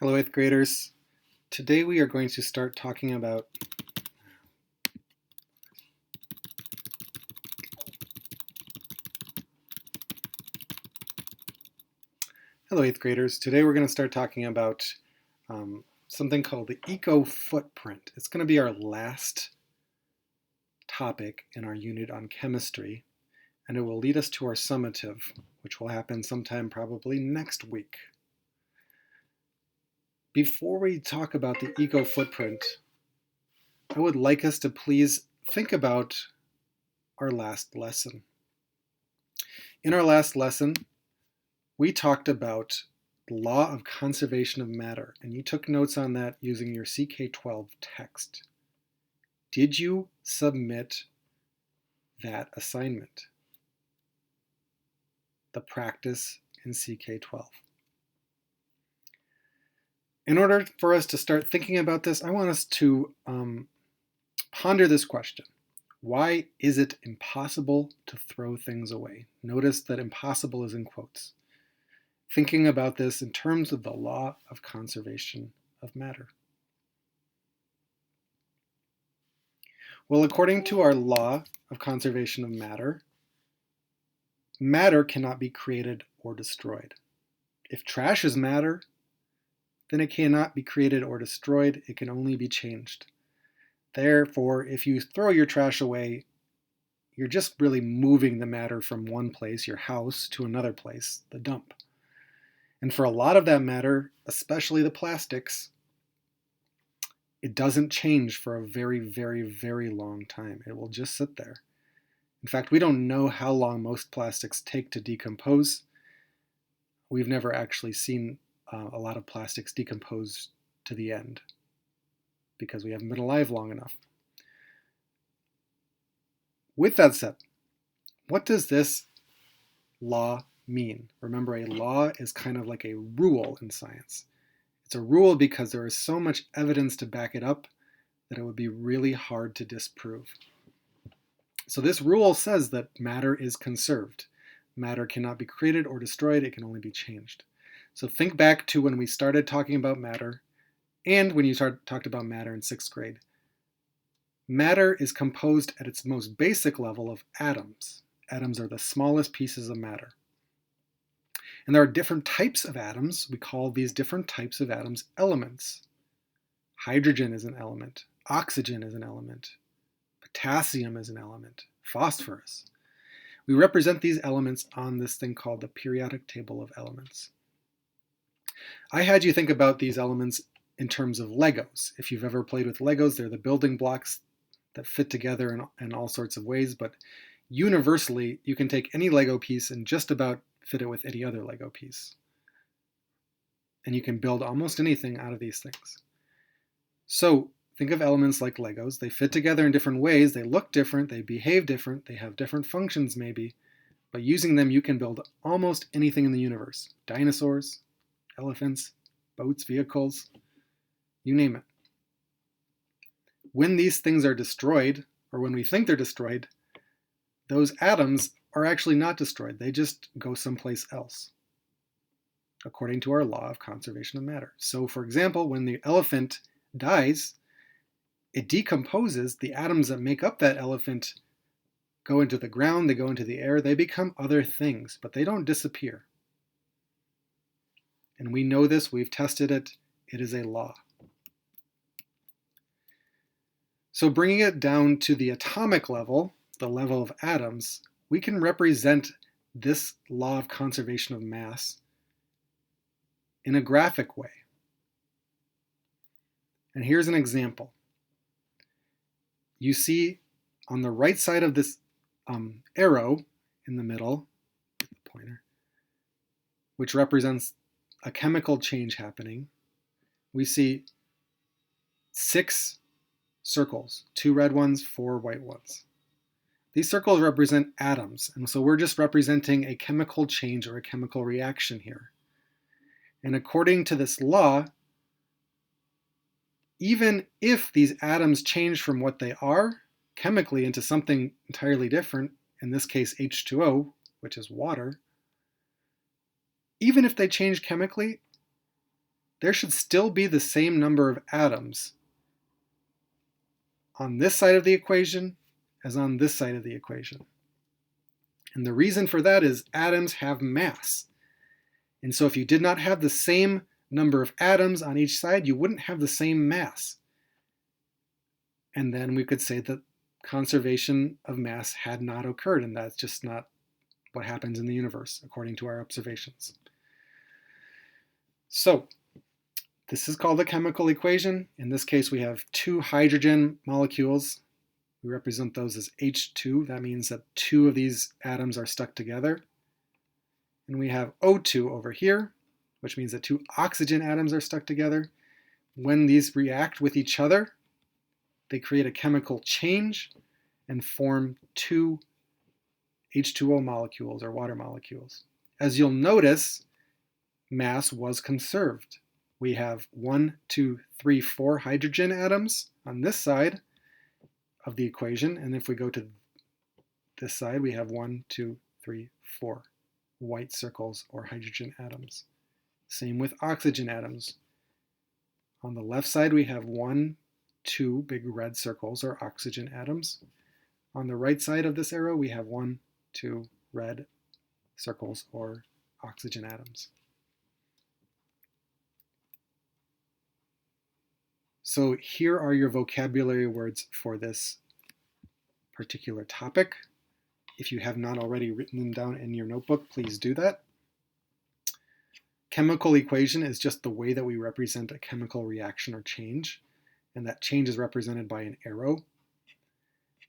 Hello, 8th graders. Today we are going to start talking about Hello, 8th graders. Today we're going to start talking about something called the eco-footprint. It's going to be our last topic in our unit on chemistry, and it will lead us to our summative, which will happen sometime probably next week. Before we talk about the eco-footprint, I would like us to please think about our last lesson. In our last lesson, we talked about the law of conservation of matter, and you took notes on that using your CK12 text. Did you submit that assignment? The practice in CK12. In order for us to start thinking about this, I want us to ponder this question. Why is it impossible to throw things away? Notice that impossible is in quotes. Thinking about this in terms of the law of conservation of matter. Well, according to our law of conservation of matter, matter cannot be created or destroyed. If trash is matter, then it cannot be created or destroyed. It can only be changed. Therefore, if you throw your trash away, you're just really moving the matter from one place, your house, to another place, the dump. And for a lot of that matter, especially the plastics, it doesn't change for a very, very, very long time. It will just sit there. In fact, we don't know how long most plastics take to decompose. We've never actually seen a lot of plastics decompose to the end because we haven't been alive long enough. With that said, what does this law mean? Remember, a law is kind of like a rule in science. It's a rule because there is so much evidence to back it up that it would be really hard to disprove. So this rule says that matter is conserved. Matter cannot be created or destroyed, it can only be changed. So think back to when we started talking about matter and when you talked about matter in 6th grade. Matter is composed at its most basic level of atoms. Atoms are the smallest pieces of matter. And there are different types of atoms. We call these different types of atoms elements. Hydrogen is an element. Oxygen is an element. Potassium is an element. Phosphorus. We represent these elements on this thing called the periodic table of elements. I had you think about these elements in terms of Legos. If you've ever played with Legos, they're the building blocks that fit together in all sorts of ways, but universally, you can take any Lego piece and just about fit it with any other Lego piece. And you can build almost anything out of these things. So think of elements like Legos. They fit together in different ways, they look different, they behave different, they have different functions maybe, but using them you can build almost anything in the universe. Dinosaurs, elephants, boats, vehicles, you name it. When these things are destroyed, or when we think they're destroyed, those atoms are actually not destroyed. They just go someplace else, according to our law of conservation of matter. So for example, when the elephant dies, it decomposes. The atoms that make up that elephant go into the ground, they go into the air, they become other things, but they don't disappear. And we know this, we've tested it, it is a law. So bringing it down to the atomic level, the level of atoms, we can represent this law of conservation of mass in a graphic way. And here's an example. You see on the right side of this arrow in the middle, the pointer, which represents a chemical change happening, we see 6 circles, 2 red ones, 4 white ones. These circles represent atoms, and so we're just representing a chemical change or a chemical reaction here. And according to this law, even if these atoms change from what they are chemically into something entirely different, in this case H2O, which is water, even if they change chemically, there should still be the same number of atoms on this side of the equation as on this side of the equation. And the reason for that is atoms have mass. And so if you did not have the same number of atoms on each side, you wouldn't have the same mass. And then we could say that conservation of mass had not occurred, and that's just not what happens in the universe, according to our observations. So, this is called a chemical equation. In this case, we have two hydrogen molecules. We represent those as H2. That means that two of these atoms are stuck together. And we have O2 over here, which means that two oxygen atoms are stuck together. When these react with each other, they create a chemical change and form two H2O molecules or water molecules. As you'll notice, mass was conserved. We have 1, 2, 3, 4 hydrogen atoms on this side of the equation, and if we go to this side, we have 1, 2, 3, 4 white circles or hydrogen atoms. Same with oxygen atoms. On the left side, we have 1, 2 big red circles or oxygen atoms. On the right side of this arrow, we have 1, 2 red circles or oxygen atoms. So here are your vocabulary words for this particular topic. If you have not already written them down in your notebook, please do that. Chemical equation is just the way that we represent a chemical reaction or change, and that change is represented by an arrow.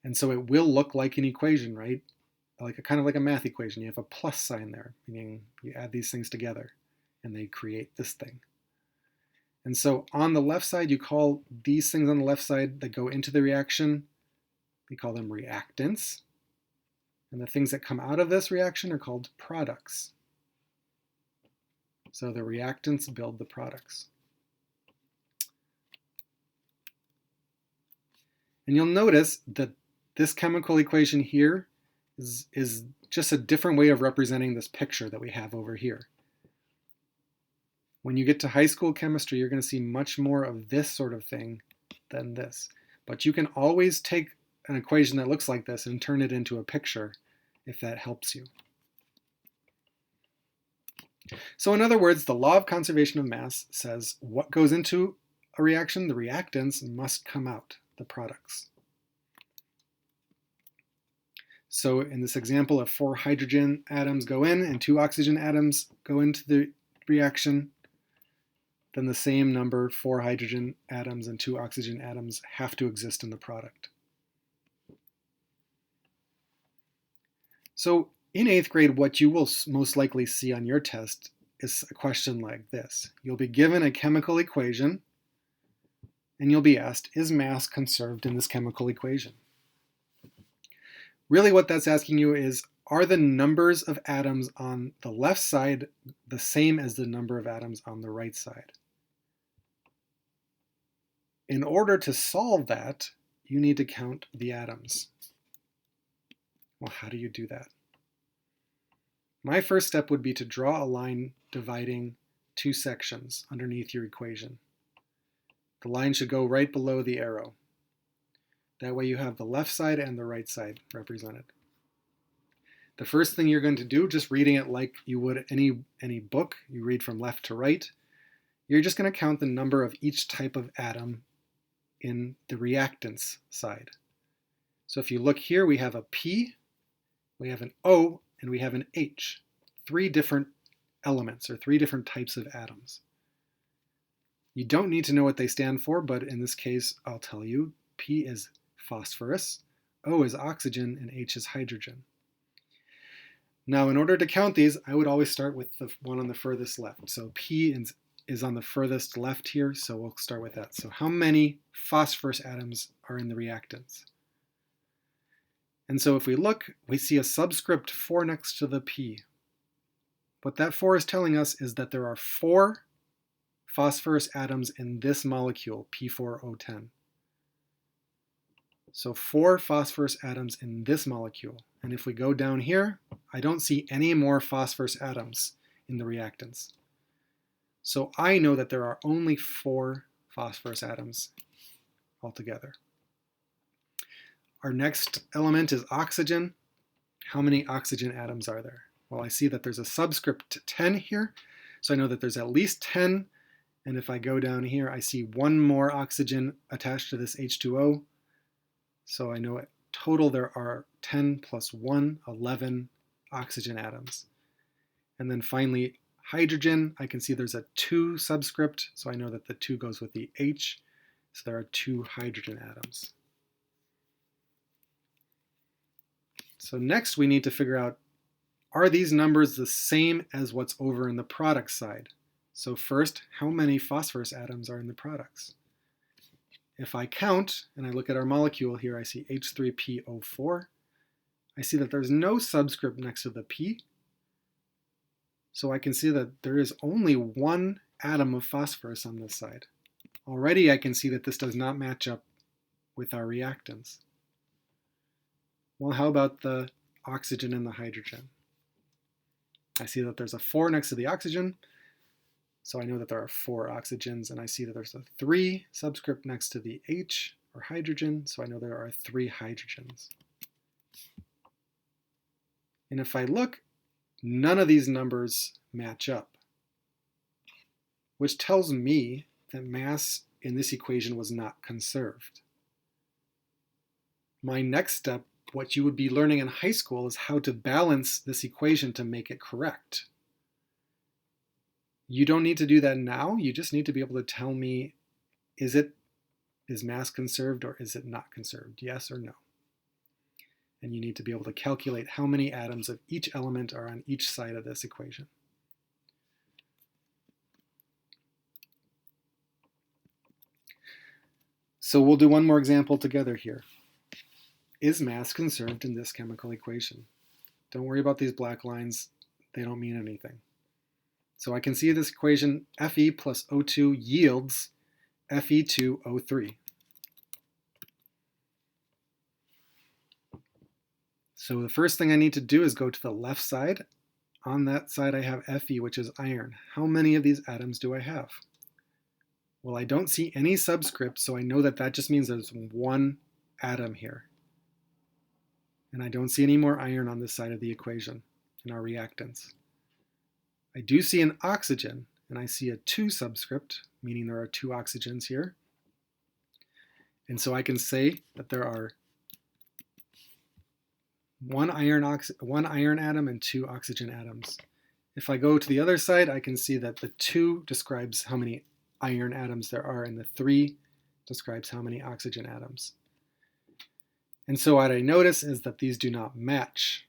And so it will look like an equation, right? Kind of like a math equation. You have a plus sign there, meaning you add these things together and they create this thing. And so on the left side, you call these things on the left side that go into the reaction, we call them reactants. And the things that come out of this reaction are called products. So the reactants build the products. And you'll notice that this chemical equation here is just a different way of representing this picture that we have over here. When you get to high school chemistry, you're going to see much more of this sort of thing than this. But you can always take an equation that looks like this and turn it into a picture if that helps you. So in other words, the law of conservation of mass says what goes into a reaction, the reactants must come out, the products. So in this example, if 4 hydrogen atoms go in and 2 oxygen atoms go into the reaction, then the same number, 4 hydrogen atoms and 2 oxygen atoms, have to exist in the product. So in 8th grade, what you will most likely see on your test is a question like this. You'll be given a chemical equation, and you'll be asked, is mass conserved in this chemical equation? Really what that's asking you is, are the numbers of atoms on the left side the same as the number of atoms on the right side? In order to solve that, you need to count the atoms. Well, how do you do that? My first step would be to draw a line dividing two sections underneath your equation. The line should go right below the arrow. That way you have the left side and the right side represented. The first thing you're going to do, just reading it like you would any book, you read from left to right, you're just going to count the number of each type of atom in the reactants side. So if you look here, we have a P, we have an O, and we have an H. 3 different elements or 3 different types of atoms. You don't need to know what they stand for, but in this case, I'll tell you. P is phosphorus, O is oxygen, and H is hydrogen. Now, in order to count these, I would always start with the one on the furthest left. So P is on the furthest left here, so we'll start with that. So how many phosphorus atoms are in the reactants? And so if we look, we see a subscript 4 next to the P. What that 4 is telling us is that there are 4 phosphorus atoms in this molecule, P4O10. So 4 phosphorus atoms in this molecule. And if we go down here, I don't see any more phosphorus atoms in the reactants. So I know that there are only 4 phosphorus atoms altogether. Our next element is oxygen. How many oxygen atoms are there? Well, I see that there's a subscript 10 here, so I know that there's at least 10. And if I go down here, I see 1 more oxygen attached to this H2O. So I know in total there are 10 plus 1, 11 oxygen atoms. And then finally, hydrogen, I can see there's a 2 subscript, so I know that the 2 goes with the H, so there are 2 hydrogen atoms. So next we need to figure out, are these numbers the same as what's over in the product side? So first, how many phosphorus atoms are in the products? If I count, and I look at our molecule here, I see H3PO4. I see that there's no subscript next to the P. So I can see that there is only 1 atom of phosphorus on this side. Already I can see that this does not match up with our reactants. Well, how about the oxygen and the hydrogen? I see that there's a 4 next to the oxygen, so I know that there are 4 oxygens, and I see that there's a 3 subscript next to the H, or hydrogen, so I know there are 3 hydrogens. And if I look, none of these numbers match up, which tells me that mass in this equation was not conserved. My next step, what you would be learning in high school, is how to balance this equation to make it correct. You don't need to do that now, you just need to be able to tell me, is mass conserved or is it not conserved, yes or no? And you need to be able to calculate how many atoms of each element are on each side of this equation. So we'll do one more example together here. Is mass conserved in this chemical equation? Don't worry about these black lines, they don't mean anything. So I can see this equation, Fe plus O2 yields Fe2O3. So the first thing I need to do is go to the left side. On that side I have Fe, which is iron. How many of these atoms do I have? Well, I don't see any subscript, so I know that that just means there's 1 atom here. And I don't see any more iron on this side of the equation in our reactants. I do see an oxygen, and I see a 2 subscript, meaning there are 2 oxygens here. And so I can say that there are 1 iron atom and 2 oxygen atoms. If I go to the other side, I can see that the 2 describes how many iron atoms there are, and the 3 describes how many oxygen atoms. And so what I notice is that these do not match,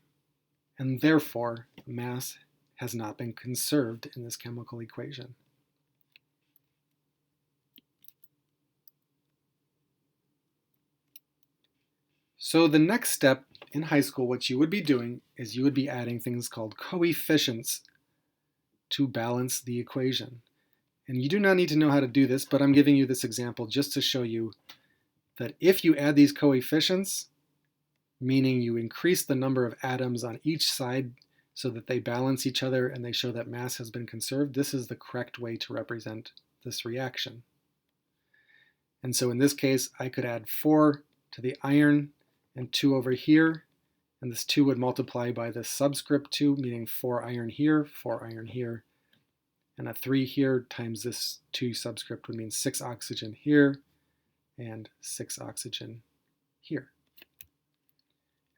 and therefore mass has not been conserved in this chemical equation. So the next step in high school, what you would be doing is you would be adding things called coefficients to balance the equation. And you do not need to know how to do this, but I'm giving you this example just to show you that if you add these coefficients, meaning you increase the number of atoms on each side so that they balance each other and they show that mass has been conserved, this is the correct way to represent this reaction. And so in this case, I could add 4 to the iron and 2 over here, and this 2 would multiply by the subscript 2, meaning 4 iron here, 4 iron here, and a 3 here times this 2 subscript would mean 6 oxygen here and 6 oxygen here.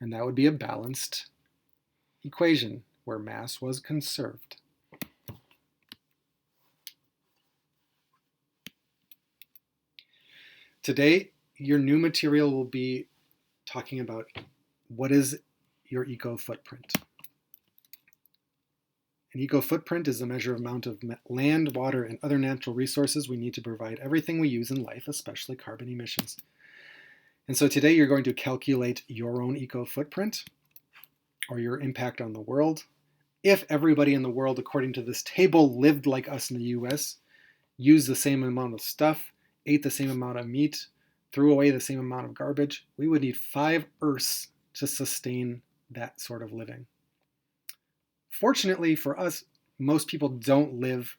And that would be a balanced equation where mass was conserved. Today, your new material will be talking about what is your eco-footprint. An eco-footprint is a measure of amount of land, water, and other natural resources we need to provide everything we use in life, especially carbon emissions. And so today you're going to calculate your own eco-footprint or your impact on the world. If everybody in the world, according to this table, lived like us in the US, used the same amount of stuff, ate the same amount of meat, threw away the same amount of garbage, we would need 5 Earths to sustain that sort of living. Fortunately for us, most people don't live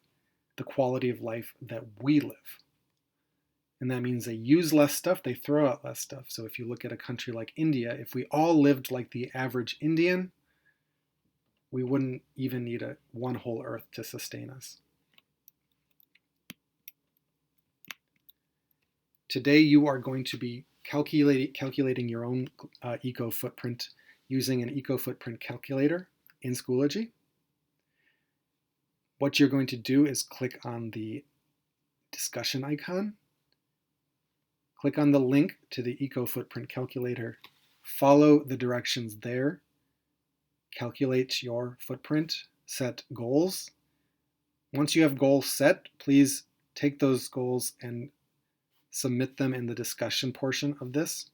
the quality of life that we live. And that means they use less stuff, they throw out less stuff. So if you look at a country like India, if we all lived like the average Indian, we wouldn't even need one whole earth to sustain us. Today you are going to be calculating your own eco footprint using an eco footprint calculator in Schoology. What you're going to do is click on the discussion icon, click on the link to the eco footprint calculator, follow the directions there, calculate your footprint, set goals. Once you have goals set, please take those goals and submit them in the discussion portion of this.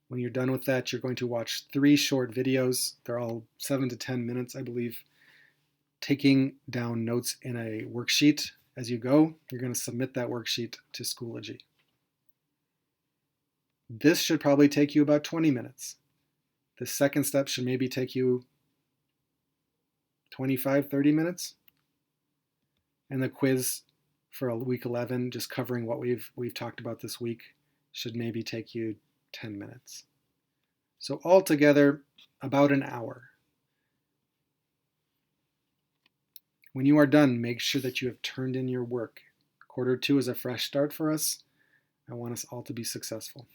When you're done with that, you're going to watch 3 short videos. They're all 7 to 10 minutes, I believe, taking down notes in a worksheet as you go. You're going to submit that worksheet to Schoology. This should probably take you about 20 minutes. The second step should maybe take you 25, 30 minutes. And the quiz for week 11, just covering what we've talked about this week, should maybe take you 10 minutes. So altogether, about an hour. When you are done, make sure that you have turned in your work. Quarter 2 is a fresh start for us. I want us all to be successful.